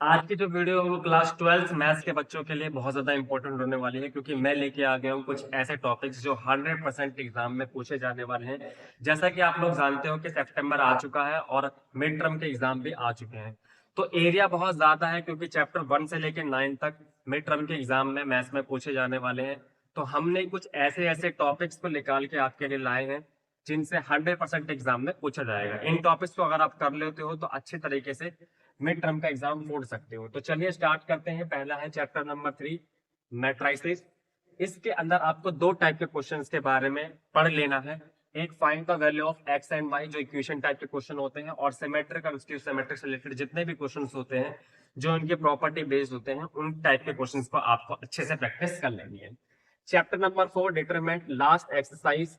आज की जो वीडियो है वो क्लास 12th मैथ्स के बच्चों के लिए बहुत ज़्यादा इंपॉर्टेंट होने वाली है क्योंकि मैं लेके आ गया हूँ कुछ ऐसे टॉपिक्स जो 100% एग्जाम में पूछे जाने वाले हैं। जैसा कि आप लोग जानते हो कि सितंबर आ चुका है और मिड टर्म के एग्जाम भी आ चुके हैं। तो एरिया बहुत ज़्यादा है क्योंकि चैप्टर 1 से लेकर 9 तक मिड टर्म के एग्जाम में मैथ्स में पूछे जाने वाले हैं। तो हमने कुछ ऐसे ऐसे टॉपिक्स को निकाल के आपके लिए लाए हैं जिनसे 100% एग्जाम में पूछा जाएगा। इन टॉपिक्स को अगर आप कर लेते हो तो अच्छे तरीके से मिड टर्म का एग्जाम फोड़ सकते हो। तो चलिए स्टार्ट करते हैं। पहला है चैप्टर नंबर 3, मैट्रिसेस। इसके अंदर आपको दो टाइप के क्वेश्चंस के बारे में पढ़ लेना है। एक find the value of X and Y जो इक्वेशन टाइप के क्वेश्चन होते हैं, और सिमेट्रिक और सिमेट्रिक से रिलेटेड जितने भी क्वेश्चंस होते हैं जो इनके प्रॉपर्टी बेस्ड होते हैं, उन टाइप के क्वेश्चंस को आपको अच्छे से प्रैक्टिस कर लेनी है। Chapter number 4, determinant last exercise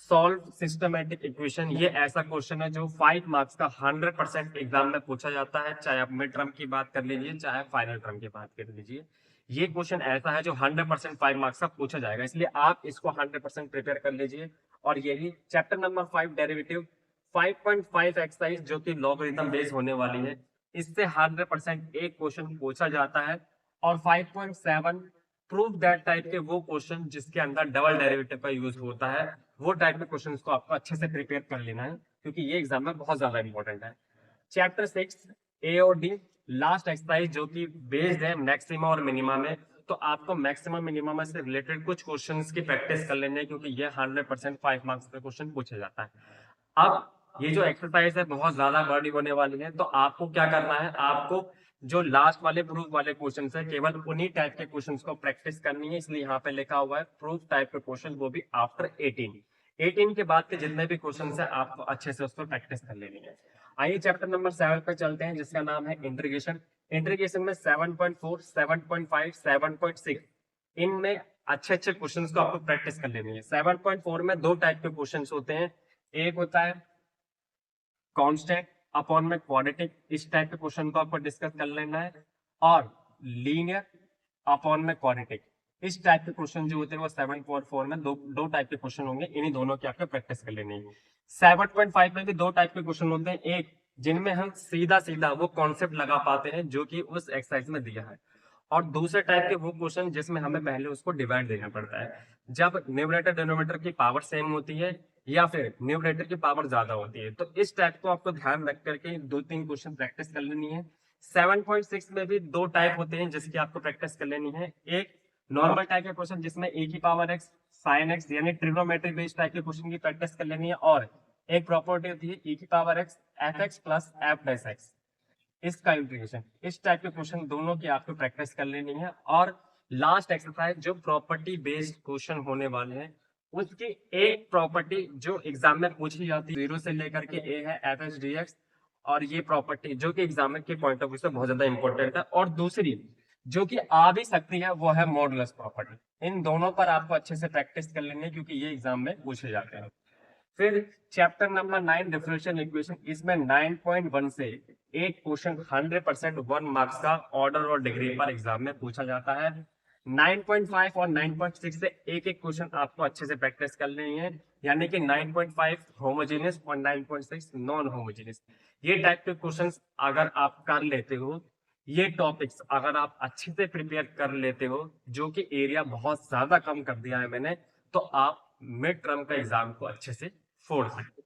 solve systematic equation. ये ऐसा क्वेश्चन है जो 5 मार्क्स का 100% एग्जाम में पूछा जाता है, चाहे आप मिड टर्म की बात कर लीजिए चाहे फाइनल टर्म की बात कर लीजिए। ये क्वेश्चन ऐसा है जो 100% 5 मार्क्स का पूछा जाएगा, इसलिए आप इसको 100% प्रिपेयर कर लीजिए। और यही चैप्टर नंबर 5, डेरिवेटिव 5.5 एक्सरसाइज जो कि लॉगरिथम बेस्ड होने वाली है, इससे 100% एक क्वेश्चन पूछा जाता है। और 5.7 प्रूफ दैट टाइप के वो क्वेश्चन जिसके अंदर डबल डेरिवेटिव का यूज होता है, वो टाइप के क्वेश्चंस को आपको अच्छे से प्रिपेयर कर लेना है क्योंकि ये एग्जाम में बहुत ज्यादा इंपॉर्टेंट है। चैप्टर 6, ए और डी लास्ट एक्सरसाइज जो कि बेस्ड है मैक्सिमा और मिनिमा में। तो आपको मैक्सिमम मिनिमम से रिलेटेड कुछ क्वेश्चंस की प्रैक्टिस कर लेनी है क्योंकि ये 100% 5 मार्क्स का क्वेश्चन पूछा जाता है। अब ये जो एक्सरसाइज है बहुत ज्यादा बड़ी होने वाली है, तो आपको क्या करना है, आपको जो लास्ट वाले प्रूफ वाले क्वेश्चन है केवल उन्हीं टाइप के क्वेश्चंस को प्रैक्टिस करनी है। इसलिए यहाँ पे लिखा हुआ है प्रूफ टाइप के क्वेश्चन, वो भी आफ्टर 18 के बाद के जितने भी क्वेश्चन है आपको अच्छे से उसको प्रैक्टिस कर लेनी है। आइए चैप्टर नंबर 7 पे चलते हैं जिसका नाम है इंटीग्रेशन। इंटीग्रेशन में 7.4, 7.5, 7.6 इनमें अच्छे अच्छे क्वेश्चंस को आपको प्रैक्टिस कर लेनी है। 7.4 में दो टाइप के क्वेश्चंस होते हैं, एक होता है कांस्टेंट अपॉन में क्वाड्रेटिक, इस टाइप के क्वेश्चन को आपको डिस्कस कर लेना है। और लीनियर अपॉन में क्वाड्रेटिक, इस टाइप के क्वेश्चन जो होते हैं वो 7.4 में दो दो टाइप के क्वेश्चन होंगे, इन्हीं दोनों की आपको प्रैक्टिस कर लेनी है। 7.5 में भी दो टाइप के क्वेश्चन होते हैं, एक जिनमें हम सीधा सीधा वो कॉन्सेप्ट लगा पाते हैं जो कि उस एक्सरसाइज में दिया है, और दूसरे टाइप के वो क्वेश्चन जिसमें हमें पहले उसको डिवाइड देना पड़ता है। जब न्यूमरेटर डिनोमिनेटर की पावर सेम होती है या फिर न्यूमरेटर की पावर ज्यादा होती है, तो इस टाइप को आपको ध्यान रख करके दो तीन क्वेश्चन प्रैक्टिस कर लेनी है। 7.6 में भी दो टाइप होते हैं जिसकी आपको प्रैक्टिस कर लेनी है। एक नॉर्मल टाइप के क्वेश्चन जिसमें ए की पावर एक्स साइन एक्स यानी ट्रिग्नोमेट्रिक बेस्ड टाइप के क्वेश्चन की प्रैक्टिस कर लेनी है, और एक प्रॉपर्टी होती है e की power x F x plus F dash x, इसका इंटीग्रेशन। इस टाइप के क्वेश्चन दोनों की आपको प्रैक्टिस कर लेनी है। और लास्ट एक्सरसाइज जो प्रॉपर्टी बेस्ड क्वेश्चन होने वाले हैं, उसकी एक प्रॉपर्टी जो एग्जाम में पूछी जाती है 0 से लेकर के ए है एफ एच डी एक्स, और ये प्रॉपर्टी जो कि एग्जाम के पॉइंट ऑफ व्यू से बहुत ज्यादा इंपॉर्टेंट है। और दूसरी जो कि आ भी सकती है वो है मॉडुलस प्रॉपर्टी। इन दोनों पर आपको अच्छे से प्रैक्टिस कर लेनी है क्योंकि ये एग्जाम में पूछे जाते हैं। फिर चैप्टर नंबर 9, डिफरेंशियल इक्वेशन, इसमें 9.1 से एक क्वेश्चन 100% 1 मार्क्स का ऑर्डर और डिग्री पर एग्जाम में पूछा जाता है। 9.5 और 9.6 से एक एक क्वेश्चन आपको अच्छे से प्रैक्टिस कर लेनी है, यानी कि 9.5 होमोजेनियस और 9.6 नॉन होमोजेनियस। ये टाइप के क्वेश्चंस अगर आप कर लेते हो, ये टॉपिक्स अगर आप अच्छे से प्रिपेयर कर लेते हो, जो कि एरिया बहुत ज्यादा कम कर दिया है मैंने, तो आप मिड टर्म का एग्जाम को अच्छे से फोड़ सकते हो।